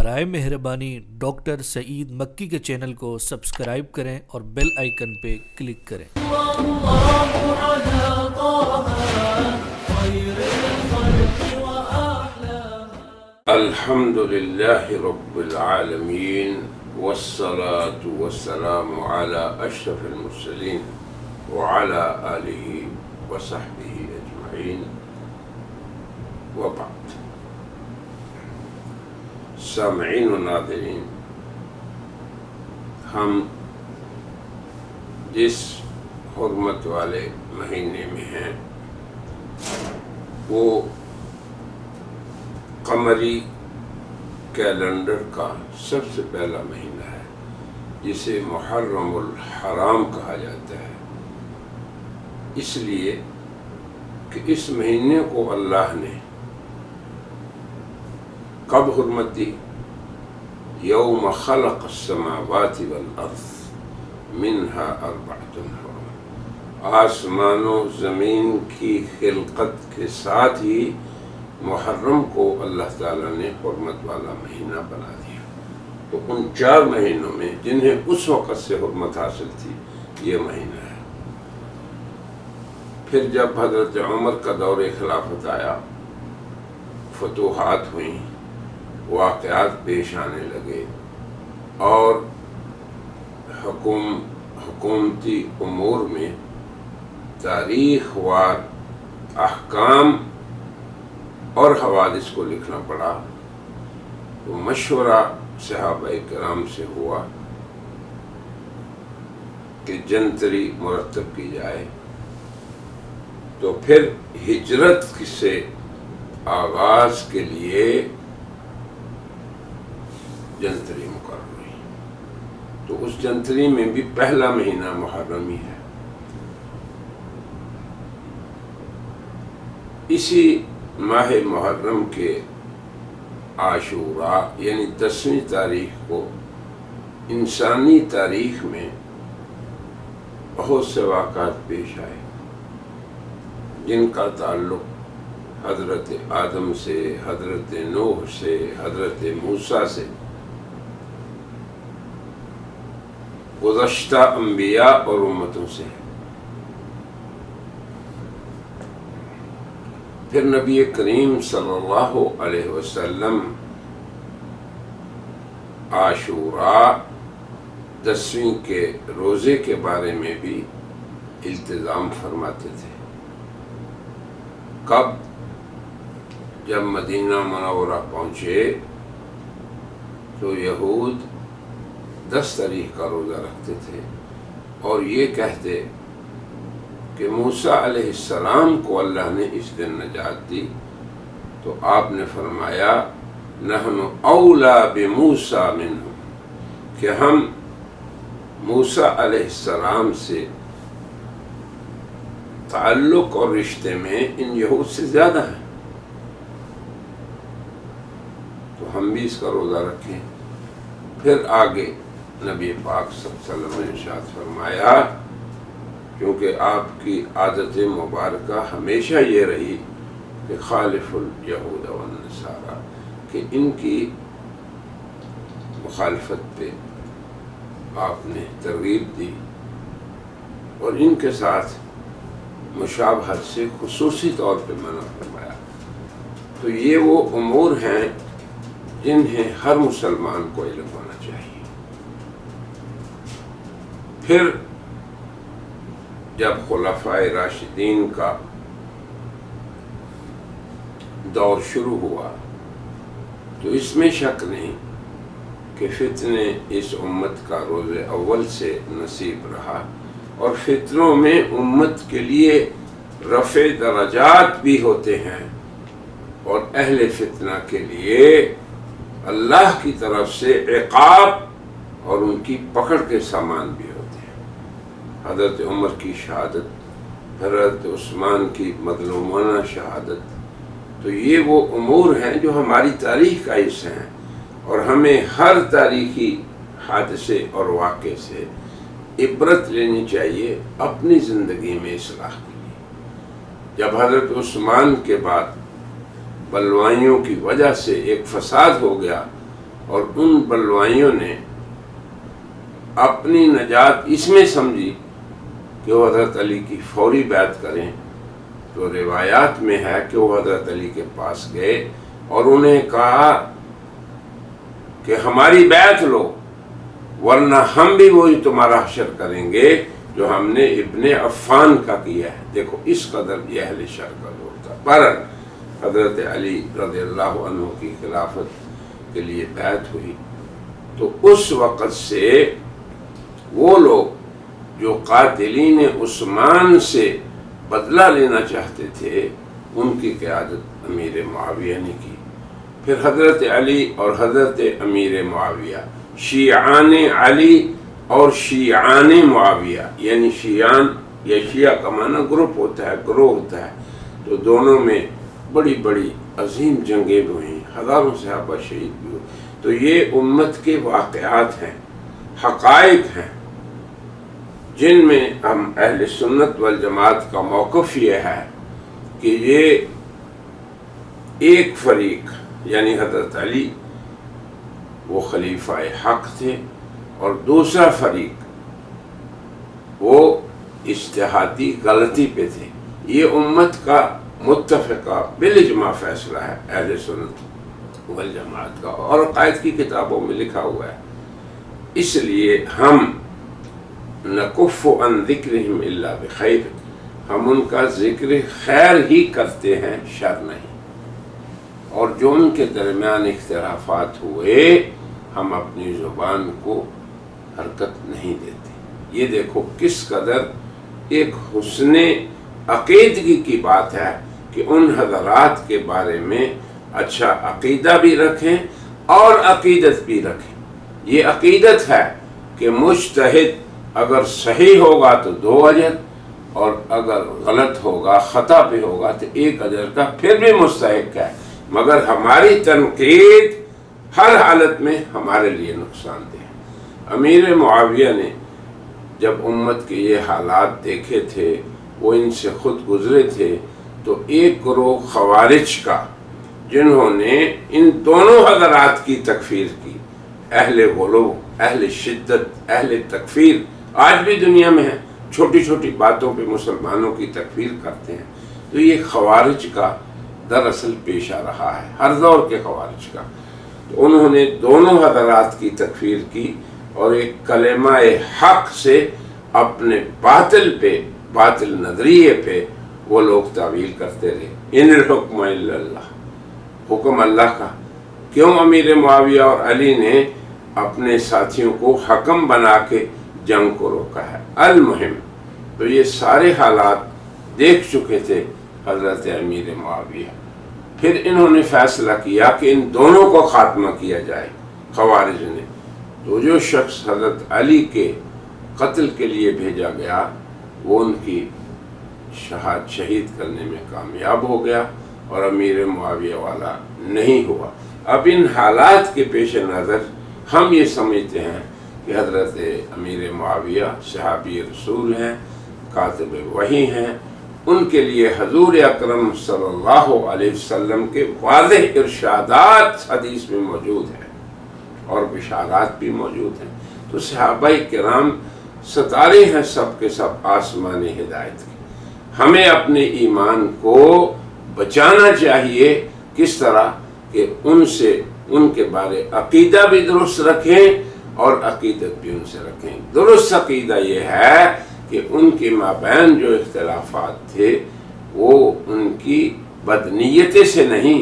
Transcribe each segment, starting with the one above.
برائے مہربانی ڈاکٹر سعید مکی کے چینل کو سبسکرائب کریں اور بیل آئیکن پہ کلک کریں۔ الحمد للہ رب العالمین والصلاة والسلام على اشرف المرسلین وعلى آلہ وصحبہ اجمعین وبعد۔ سامعین و ناظرین، ہم جس حرمت والے مہینے میں ہیں وہ قمری کیلنڈر کا سب سے پہلا مہینہ ہے، جسے محرم الحرام کہا جاتا ہے، اس لیے کہ اس مہینے کو اللہ نے کب حرمت دی؟ یوم خلق السماوات والارض منہا اربعۃ حرم، آسمان و زمین کی خلقت کے ساتھ ہی محرم کو اللہ تعالیٰ نے حرمت والا مہینہ بنا دیا۔ تو ان 4 مہینوں میں جنہیں اس وقت سے حرمت حاصل تھی، یہ مہینہ ہے۔ پھر جب حضرت عمر کا دور خلافت آیا، فتوحات ہوئیں، واقعات پیش آنے لگے، اور حکومتی امور میں تاریخ وار احکام اور حوادث کو لکھنا پڑا، تو مشورہ صحابہ کرام سے ہوا کہ جنتری مرتب کی جائے۔ تو پھر ہجرت سے آغاز کے لیے جنتری مقرر ہوئی، تو اس جنتری میں بھی پہلا مہینہ محرم ہی ہے۔ اسی ماہ محرم کے عاشوراء یعنی 10ویں تاریخ کو انسانی تاریخ میں بہت سے واقعات پیش آئے، جن کا تعلق حضرت آدم سے، حضرت نوح سے، حضرت موسیٰ سے، گزشتہ انبیاء اور امتوں سے۔ پھر نبی کریم صلی اللہ علیہ وسلم عاشوراء 10ویں کے روزے کے بارے میں بھی التزام فرماتے تھے۔ کب؟ جب مدینہ منورہ پہنچے تو یہود 10 تاریخ کا روزہ رکھتے تھے اور یہ کہتے کہ موسیٰ علیہ السلام کو اللہ نے اس دن نجات دی، تو آپ نے فرمایا نحن اولا بموسیٰ منہم، کہ ہم موسیٰ علیہ السلام سے تعلق اور رشتے میں ان یہود سے زیادہ ہیں، تو ہم بھی اس کا روزہ رکھیں۔ پھر آگے نبی پاک صلی اللہ علیہ وسلم نے ارشاد فرمایا، کیونکہ آپ کی عادت مبارکہ ہمیشہ یہ رہی کہ خالف الیہود والنصارى، کہ ان کی مخالفت پہ آپ نے ترغیب دی اور ان کے ساتھ مشابہت سے خصوصی طور پہ منع فرمایا۔ تو یہ وہ امور ہیں جنہیں ہر مسلمان کو علم ہونا چاہیے۔ پھر جب خلفائے راشدین کا دور شروع ہوا تو اس میں شک نہیں کہ فتنے اس امت کا روز اول سے نصیب رہا، اور فتنوں میں امت کے لیے رفع درجات بھی ہوتے ہیں، اور اہل فتنہ کے لیے اللہ کی طرف سے عقاب اور ان کی پکڑ کے سامان بھی ہوتے ہیں۔ حضرت عمر کی شہادت، حضرت عثمان کی مظلومانہ شہادت، تو یہ وہ امور ہیں جو ہماری تاریخ کا حصہ ہیں، اور ہمیں ہر تاریخی حادثے اور واقعے سے عبرت لینی چاہیے اپنی زندگی میں اصلاح کے لیے۔ جب حضرت عثمان کے بعد بلوائیوں کی وجہ سے ایک فساد ہو گیا اور ان بلوائیوں نے اپنی نجات اس میں سمجھی کہ وہ حضرت علی کی فوری بیعت کریں، تو روایات میں ہے کہ وہ حضرت علی کے پاس گئے اور انہیں کہا کہ ہماری بیعت لو ورنہ ہم بھی وہی تمہارا حشر کریں گے جو ہم نے ابن عفان کا کیا ہے۔ دیکھو اس قدر یہ اہل شر کا دور تھا۔ پر حضرت علی رضی اللہ عنہ کی خلافت کے لیے بیعت ہوئی تو اس وقت سے وہ لوگ جو قاتلین عثمان سے بدلہ لینا چاہتے تھے ان کی قیادت امیر معاویہ نے کی۔ پھر حضرت علی اور حضرت امیر معاویہ، شیعان علی اور شیعان معاویہ، یعنی شیعان یا شیعہ کا معنی گروپ ہوتا ہے، گروہ ہوتا ہے، تو دونوں میں بڑی بڑی عظیم جنگیں بھی ہوئیں، ہزاروں صحابہ شہید بھی ہوئے۔ تو یہ امت کے واقعات ہیں، حقائق ہیں، جن میں ہم اہل سنت والجماعت کا موقف یہ ہے کہ یہ ایک فریق یعنی حضرت علی وہ خلیفہ حق تھے اور دوسرا فریق وہ اجتہادی غلطی پہ تھے۔ یہ امت کا متفقہ بالاجماع فیصلہ ہے اہل سنت والجماعت کا، اور عقائد کی کتابوں میں لکھا ہوا ہے۔ اس لیے ہم نکف عن ذکرہم الا بخیر، ہم ان کا ذکر خیر ہی کرتے ہیں، شر نہیں۔ اور جو ان کے درمیان اختلافات ہوئے ہم اپنی زبان کو حرکت نہیں دیتے۔ یہ دیکھو کس قدر ایک حسن عقیدگی کی بات ہے کہ ان حضرات کے بارے میں اچھا عقیدہ بھی رکھیں اور عقیدت بھی رکھیں۔ یہ عقیدت ہے کہ مجتہد اگر صحیح ہوگا تو 2 اجر، اور اگر غلط ہوگا، خطا پہ ہوگا تو 1 اجر کا پھر بھی مستحق ہے، مگر ہماری تنقید ہر حالت میں ہمارے لیے نقصان دہ ہے۔ امیر معاویہ نے جب امت کے یہ حالات دیکھے تھے، وہ ان سے خود گزرے تھے، تو ایک گروہ خوارج کا جنہوں نے ان دونوں حضرات کی تکفیر کی، اہل غلو، اہل شدت، اہل تکفیر، آج بھی دنیا میں ہیں، چھوٹی چھوٹی باتوں پہ مسلمانوں کی تکفیر کرتے ہیں، تو یہ خوارج کا دراصل پیشہ رہا ہے، ہر دور کے خوارج کا۔ تو انہوں نے دونوں حضرات کی تکفیر کی اور ایک کلمہ حق سے اپنے باطل پہ، باطل نظریے پہ وہ لوگ تعویل کرتے رہے۔ ان الحکم الا اللہ، حکم اللہ کا۔ کیوں امیر معاویہ اور علی نے اپنے ساتھیوں کو حکم بنا کے جنگ کو روکا ہے؟ المہم تو یہ سارے حالات دیکھ چکے تھے حضرت امیر معاویہ۔ پھر انہوں نے فیصلہ کیا کہ ان دونوں کو خاتمہ کیا جائے، خوارج نے۔ تو جو شخص حضرت علی کے قتل کے لیے بھیجا گیا وہ ان کی شہید کرنے میں کامیاب ہو گیا اور امیر معاویہ والا نہیں ہوا۔ اب ان حالات کے پیش نظر ہم یہ سمجھتے ہیں کہ حضرت امیر معاویہ صحابی رسول ہیں، کاتب وحی ہیں، ان کے لیے حضور اکرم صلی اللہ علیہ وسلم کے واضح ارشادات حدیث میں موجود ہیں اور بشارات بھی موجود ہیں۔ تو صحابہ کرام ستارے ہیں سب کے سب آسمانی ہدایت کے۔ ہمیں اپنے ایمان کو بچانا چاہیے، کس طرح کہ ان سے ان کے بارے عقیدہ بھی درست رکھیں اور عقیدت بھی ان سے رکھیں۔ درست عقیدہ یہ ہے کہ ان کے مابین جو اختلافات تھے وہ ان کی بدنیتی سے نہیں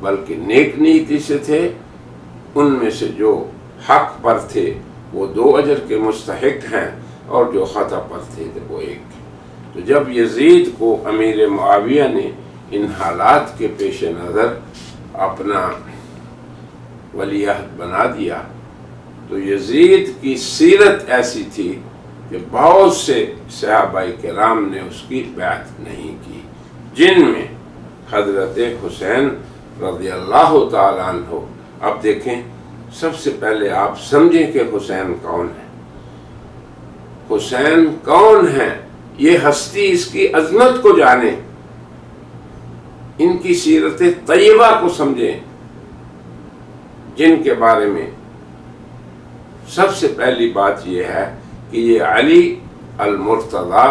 بلکہ نیک نیتی سے تھے۔ ان میں سے جو حق پر تھے وہ 2 اجر کے مستحق ہیں اور جو خطا پر تھے وہ 1۔ تو جب یزید کو امیر معاویہ نے ان حالات کے پیش نظر اپنا ولی عہد بنا دیا تو یزید کی سیرت ایسی تھی کہ بہت سے صحابہ کرام نے اس کی بیعت نہیں کی، جن میں حضرت حسین رضی اللہ تعالیٰ عنہ۔ اب دیکھیں، سب سے پہلے آپ سمجھیں کہ حسین کون ہے۔ حسین کون ہے یہ ہستی، اس کی عظمت کو جانیں، ان کی سیرت طیبہ کو سمجھیں۔ جن کے بارے میں سب سے پہلی بات یہ ہے کہ یہ علی المرتضی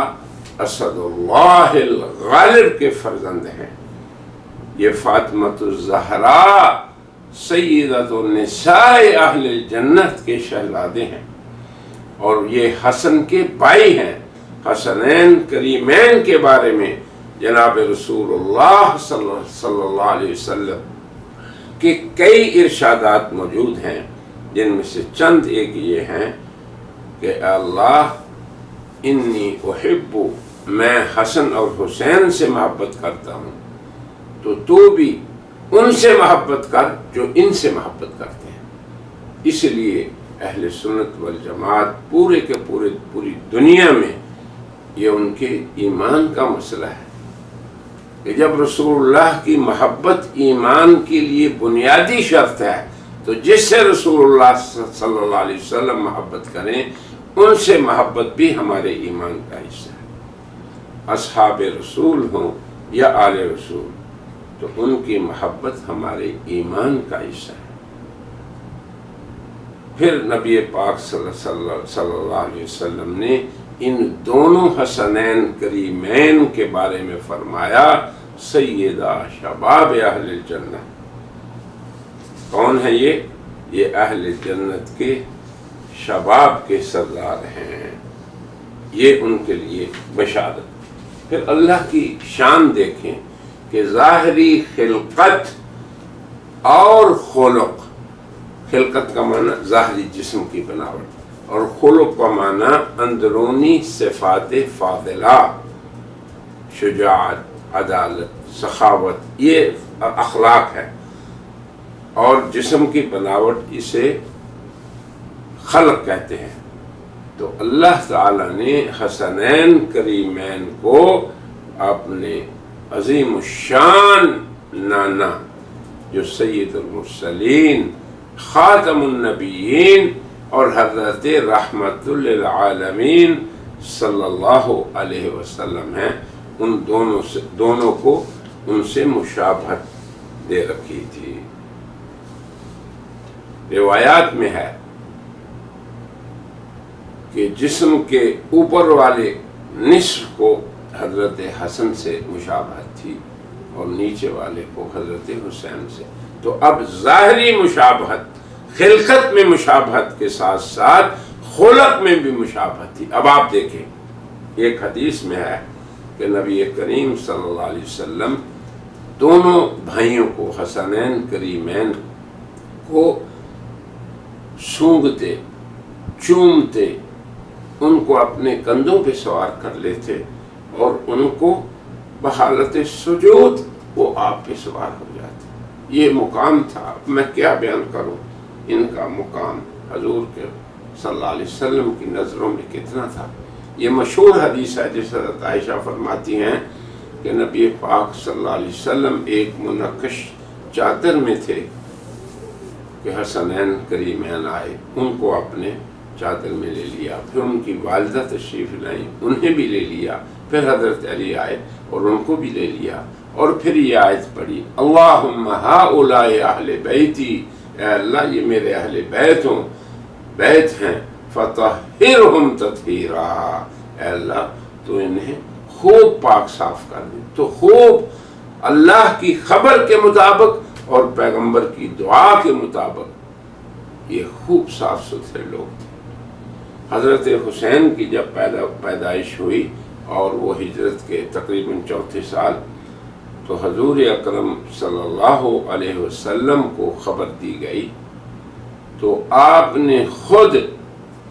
اسد اللہ الغالب کے فرزند ہیں، یہ فاطمۃ الزہرا سیدۃ النساء اہل الجنت کے شہزادے ہیں، اور یہ حسن کے بھائی ہیں۔ حسنین کریمین کے بارے میں جناب رسول اللہ صلی اللہ علیہ وسلم کے کئی ارشادات موجود ہیں، جن میں سے چند ایک یہ ہیں کہ اللہ انی احب، میں حسن اور حسین سے محبت کرتا ہوں، تو بھی ان سے محبت کر جو ان سے محبت کرتے ہیں۔ اس لیے اہل سنت والجماعت پورے کے پوری دنیا میں یہ ان کے ایمان کا مسئلہ ہے کہ جب رسول اللہ کی محبت ایمان کے لیے بنیادی شرط ہے، تو جس سے رسول اللہ صلی اللہ علیہ وسلم محبت کریں، ان سے محبت بھی ہمارے ایمان کا حصہ ہے۔ اصحاب رسول ہوں یا آل رسول، تو ان کی محبت ہمارے ایمان کا حصہ ہے۔ پھر نبی پاک صلی اللہ علیہ وسلم نے ان دونوں حسنین کریمین کے بارے میں فرمایا سیدہ شباب اہل الجنہ۔ کون ہے یہ اہل جنت کے شباب کے سردار ہیں، یہ ان کے لیے بشارت۔ پھر اللہ کی شان دیکھیں کہ ظاہری خلقت اور خلق، خلقت کا معنی ظاہری جسم کی بناوٹ، اور خلق کا معنی اندرونی صفات فاضلہ، شجاعت، عدالت، سخاوت، یہ اخلاق ہے، اور جسم کی بناوٹ اسے خلق کہتے ہیں۔ تو اللہ تعالی نے حسنین کریمین کو اپنے عظیم الشان نانا، جو سید المرسلین، خاتم النبیین اور حضرت رحمت للعالمین صلی اللہ علیہ وسلم ہیں، ان دونوں کو ان سے مشابہت دے رکھی تھی۔ روایات میں ہے کہ جسم کے اوپر والے نصف کو حضرت حسن سے مشابہت تھی اور نیچے والے کو حضرت حسین سے۔ تو اب ظاہری مشابہت، خلقت میں مشابہت کے ساتھ ساتھ خلق میں بھی مشابہت تھی۔ اب آپ دیکھیں، ایک حدیث میں ہے کہ نبی کریم صلی اللہ علیہ وسلم دونوں بھائیوں کو، حسنین کریمین کو سونگھتے، چومتے، ان کو اپنے کندھوں پہ سوار کر لیتے اور ان کو بحالت سجود وہ آپ پہ سوار ہو جاتے۔ یہ مقام تھا، میں کیا بیان کروں ان کا مقام حضور کے صلی اللہ علیہ وسلم کی نظروں میں کتنا تھا۔ یہ مشہور حدیث ہے جس حضرت عائشہ فرماتی ہیں کہ نبی پاک صلی اللہ علیہ وسلم ایک منقش چادر میں تھے کہ حسنین کریمین آئے، ان کو اپنے چادر میں لے لیا، پھر ان کی والدہ تشریف لائیں، انہیں بھی لے لیا، پھر حضرت علی آئے اور ان کو بھی لے لیا، اور پھر یہ آیت پڑھی، اللہم ہؤلاء اہل بیتی، اے اللہ یہ میرے اہل بیت ہیں، فطہرہم تطہیرا، اے اللہ تو انہیں خوب پاک صاف کر دے۔ تو خوب اللہ کی خبر کے مطابق اور پیغمبر کی دعا کے مطابق یہ خوب صاف ستھرے لوگ تھے۔ حضرت حسین کی جب پیدائش ہوئی اور وہ ہجرت کے تقریباً 4 سال، تو حضور اکرم صلی اللہ علیہ وسلم کو خبر دی گئی، تو آپ نے خود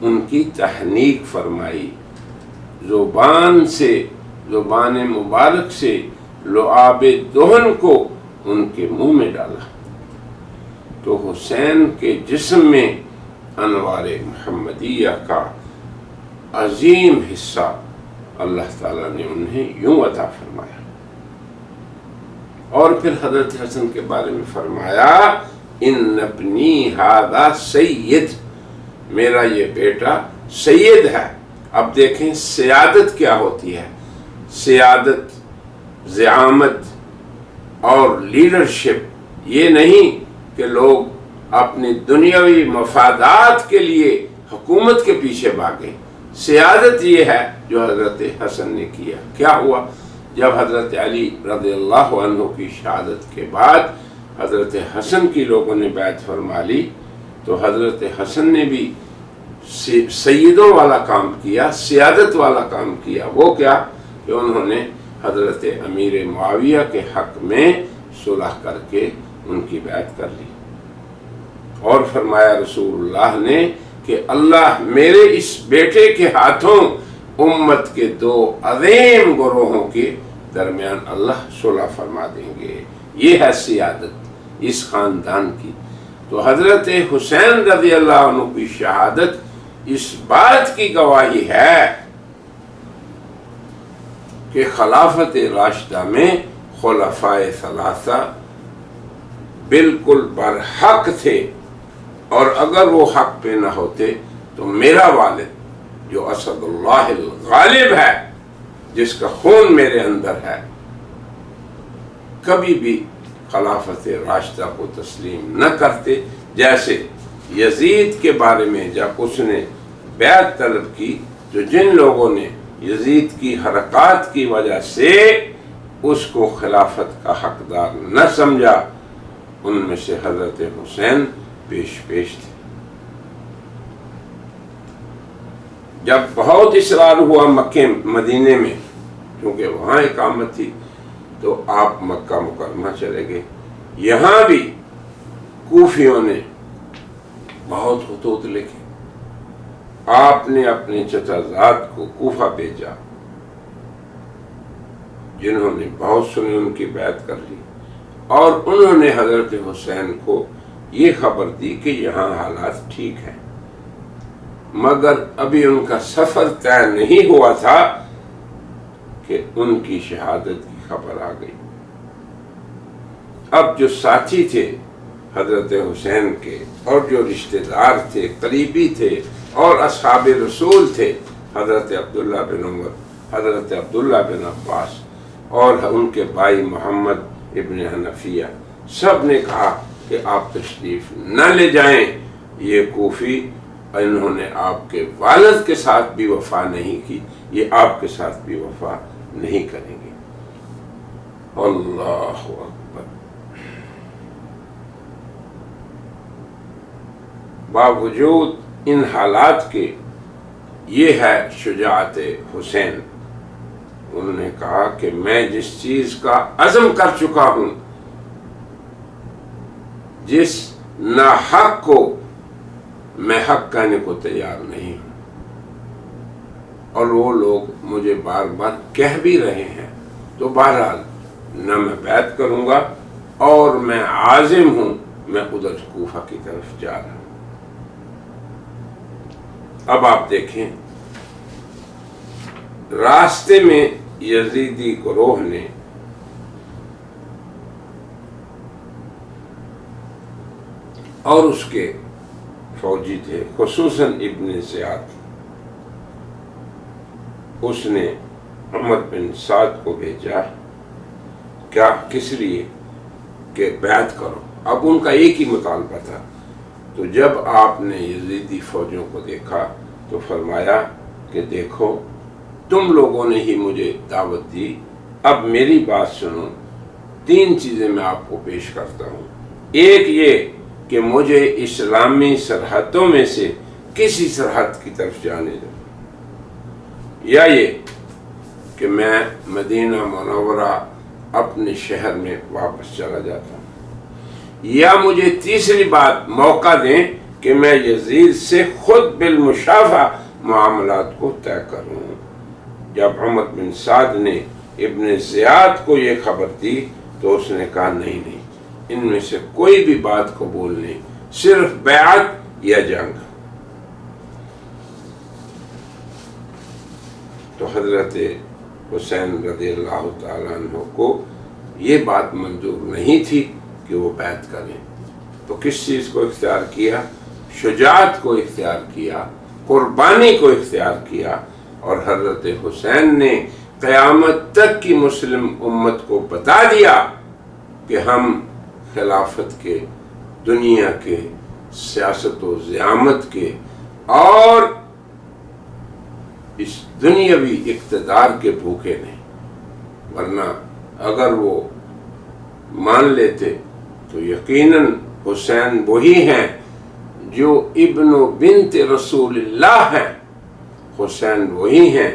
ان کی تحنیک فرمائی، زبان مبارک سے لعاب دہن کو ان کے منہ میں ڈالا۔ تو حسین کے جسم میں انوار محمدیہ کا عظیم حصہ اللہ تعالیٰ نے انہیں یوں عطا فرمایا۔ اور پھر حضرت حسن کے بارے میں فرمایا، ان ابنی ھذا سید، میرا یہ بیٹا سید ہے۔ اب دیکھیں سیادت کیا ہوتی ہے۔ سیادت، زعامت اور لیڈرشپ یہ نہیں کہ لوگ اپنی دنیاوی مفادات کے لیے حکومت کے پیچھے بھاگے. سیادت یہ ہے جو حضرت حسن نے کیا. کیا ہوا؟ جب حضرت علی رضی اللہ عنہ کی شہادت کے بعد حضرت حسن کی لوگوں نے بیعت فرما لی تو حضرت حسن نے بھی سیدوں والا کام کیا، سیادت والا کام کیا. وہ کیا کہ انہوں نے حضرت امیر معاویہ کے حق میں صلح کر کے ان کی بیعت کر لی. اور فرمایا رسول اللہ نے کہ اللہ میرے اس بیٹے کے ہاتھوں امت کے دو عظیم گروہوں کے درمیان اللہ صلح فرما دیں گے. یہ ہے سیادت اس خاندان کی. تو حضرت حسین رضی اللہ عنہ کی شہادت اس بات کی گواہی ہے کہ خلافت راشدہ میں خلفائے ثلاثہ بالکل برحق تھے، اور اگر وہ حق پہ نہ ہوتے تو میرا والد جو اسد اللہ الغالب ہے، جس کا خون میرے اندر ہے، کبھی بھی خلافت راشدہ کو تسلیم نہ کرتے. جیسے یزید کے بارے میں جب اس نے بیعت طلب کی تو جن لوگوں نے یزید کی حرکات کی وجہ سے اس کو خلافت کا حقدار نہ سمجھا، ان میں سے حضرت حسین پیش تھے. جب بہت اصرار ہوا مکہ مدینے میں، کیونکہ وہاں اقامت تھی، تو آپ مکہ مکرمہ چلے گئے. یہاں بھی کوفیوں نے بہت خطوط لکھے. آپ نے اپنے چچا زاد کو کوفہ بھیجا، جنہوں نے بہت سنی ان کی بیعت کر لی، اور انہوں نے حضرت حسین کو یہ خبر دی کہ یہاں حالات ٹھیک ہیں، مگر ابھی ان کا سفر طے نہیں ہوا تھا کہ ان کی شہادت کی خبر آ گئی. اب جو ساتھی تھے حضرت حسین کے، اور جو رشتہ دار تھے، قریبی تھے، اور اصحاب رسول تھے، حضرت عبداللہ بن عمر، حضرت عبداللہ بن عباس، اور ان کے بھائی محمد ابن حنفیہ، سب نے کہا کہ آپ تشریف نہ لے جائیں. یہ کوفی انہوں نے آپ کے والد کے ساتھ بھی وفا نہیں کی، یہ آپ کے ساتھ بھی وفا نہیں کریں گے. اللہ اکبر. باوجود ان حالات کے یہ ہے شجاعت حسین. انہوں نے کہا کہ میں جس چیز کا عزم کر چکا ہوں، جس ناحق کو میں حق کہنے کو تیار نہیں ہوں، اور وہ لوگ مجھے بار بار کہہ بھی رہے ہیں، تو بہرحال نہ میں بیعت کروں گا، اور میں عازم ہوں، میں ادھر کوفہ کی طرف جا رہا ہوں. اب آپ دیکھیں، راستے میں یزیدی گروہ نے اور اس کے فوجی تھے، خصوصاً ابن زیاد، اس نے عمر بن سعد کو بھیجا. کیا؟ کس لیے؟ کہ بیعت کرو. اب ان کا ایک ہی مطالبہ تھا. تو جب آپ نے یزیدی فوجوں کو دیکھا تو فرمایا کہ دیکھو، تم لوگوں نے ہی مجھے دعوت دی، اب میری بات سنو. 3 چیزیں میں آپ کو پیش کرتا ہوں. ایک یہ کہ مجھے اسلامی سرحدوں میں سے کسی سرحد کی طرف جانے دو، یا یہ کہ میں مدینہ منورہ اپنے شہر میں واپس چلا جاتا ہوں، یا مجھے تیسری بات موقع دیں کہ میں یزید سے خود بالمشافہ معاملات کو طے کروں. جب عمر بن سعد نے ابن زیاد کو یہ خبر دی تو اس نے کہا نہیں، ان میں سے کوئی بھی بات قبول نہیں، صرف بیعت یا جنگ. تو حضرت حسین رضی اللہ تعالیٰ عنہ کو یہ بات منظور نہیں تھی کہ وہ بیعت کریں. تو کس چیز کو اختیار کیا؟ شجاعت کو اختیار کیا، قربانی کو اختیار کیا. اور حضرت حسین نے قیامت تک کی مسلم امت کو بتا دیا کہ ہم خلافت کے دنیا کے سیاست و زعامت کے اور اس دنیاوی اقتدار کے بھوکے نہیں، ورنہ اگر وہ مان لیتے تو یقیناً حسین وہی ہیں جو ابن و بنت رسول اللہ ہیں، حسین وہی ہیں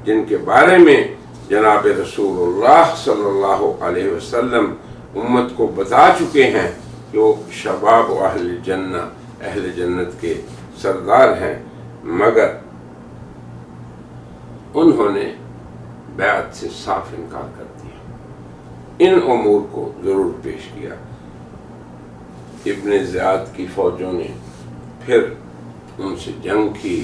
جن کے بارے میں جناب رسول اللہ صلی اللہ علیہ وسلم امت کو بتا چکے ہیں کہ وہ شباب و اہل جنہ، اہل جنت کے سردار ہیں، مگر انہوں نے بیعت سے صاف انکار کر دیا۔ ان امور کو ضرور پیش کیا۔ ابن زیاد کی فوجوں نے پھر ان سے جنگ کی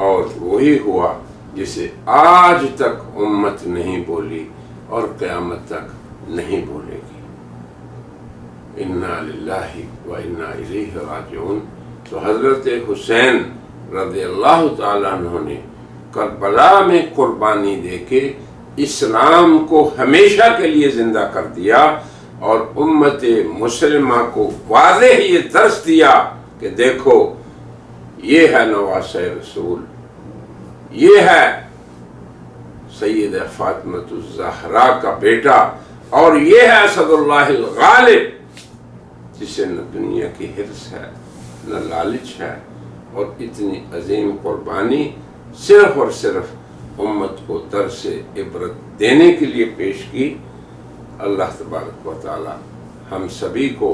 اور وہی ہوا جسے آج تک امت نہیں بولی اور قیامت تک نہیں بولے گی۔ انا للہ و انا الیہ راجعون۔ تو حضرت حسین رضی اللہ تعالیٰ عنہ نے کربلا میں قربانی دے کے اسلام کو ہمیشہ کے لیے زندہ کر دیا اور امت مسلمہ کو واضح یہ درس دیا کہ دیکھو یہ ہے نواسہ رسول، یہ ہے سید فاطمۃ الزہرا کا بیٹا، اور یہ ہے اسد اللہ الغالب، جسے نہ دنیا کی حرص ہے نہ لالچ ہے، اور اتنی عظیم قربانی صرف اور صرف امت کو درس عبرت دینے کے لیے پیش کی۔ اللہ تبارک و تعالی ہم سبھی کو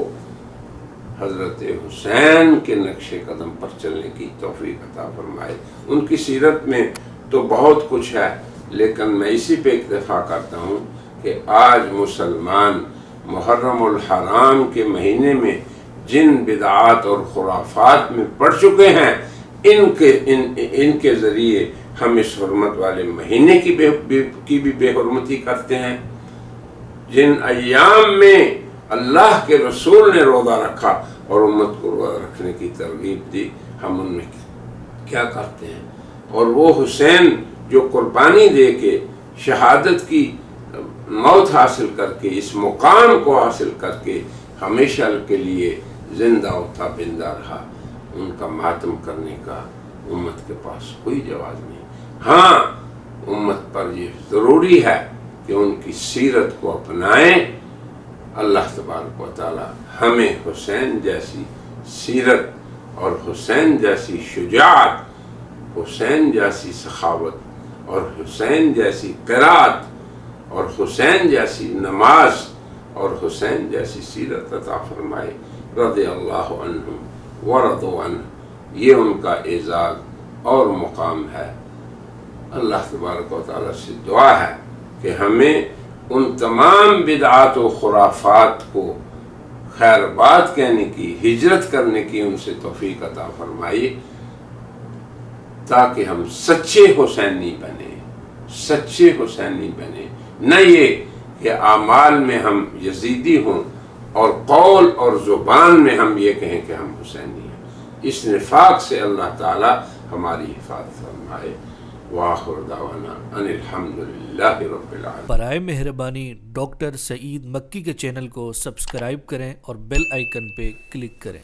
حضرت حسین کے نقش قدم پر چلنے کی توفیق عطا فرمائے۔ ان کی سیرت میں تو بہت کچھ ہے، لیکن میں اسی پہ اکتفا کرتا ہوں کہ آج مسلمان محرم الحرام کے مہینے میں جن بدعات اور خرافات میں پڑ چکے ہیں، ان کے ذریعے ہم اس حرمت والے مہینے کی بھی بے حرمتی کرتے ہیں۔ جن ایام میں اللہ کے رسول نے روزہ رکھا اور امت کو روزہ رکھنے کی ترغیب دی، ہم ان میں کیا کرتے ہیں؟ اور وہ حسین جو قربانی دے کے شہادت کی موت حاصل کر کے اس مقام کو حاصل کر کے ہمیشہ کے لیے زندہ و تابندہ رہا، ان کا ماتم کرنے کا امت کے پاس کوئی جواز نہیں۔ ہاں، امت پر یہ ضروری ہے کہ ان کی سیرت کو اپنائیں۔ اللہ تبارک و تعالی ہمیں حسین جیسی سیرت اور حسین جیسی شجاعت، حسین جیسی سخاوت اور حسین جیسی قرات اور حسین جیسی نماز اور حسین جیسی سیرت عطا فرمائے۔ رضی اللہ عنہ ورضوا عنہ، یہ ان کا اعزاز اور مقام ہے۔ اللہ تبارک و تعالی سے دعا ہے کہ ہمیں ان تمام بدعات و خرافات کو خیر بات کہنے کی، ہجرت کرنے کی ان سے توفیق عطا فرمائی، تاکہ ہم سچے حسینی بنیں، سچے حسینی بنیں، نہ یہ کہ اعمال میں ہم یزیدی ہوں اور قول اور زبان میں ہم یہ کہیں کہ ہم حسینی ہیں۔ اس نفاق سے اللہ تعالی ہماری حفاظت فرمائے۔ وآخر دعوانا ان الحمدللہ رب العالمین۔ برائے مہربانی ڈاکٹر سعید مکی کے چینل کو سبسکرائب کریں اور بیل آئیکن پہ کلک کریں۔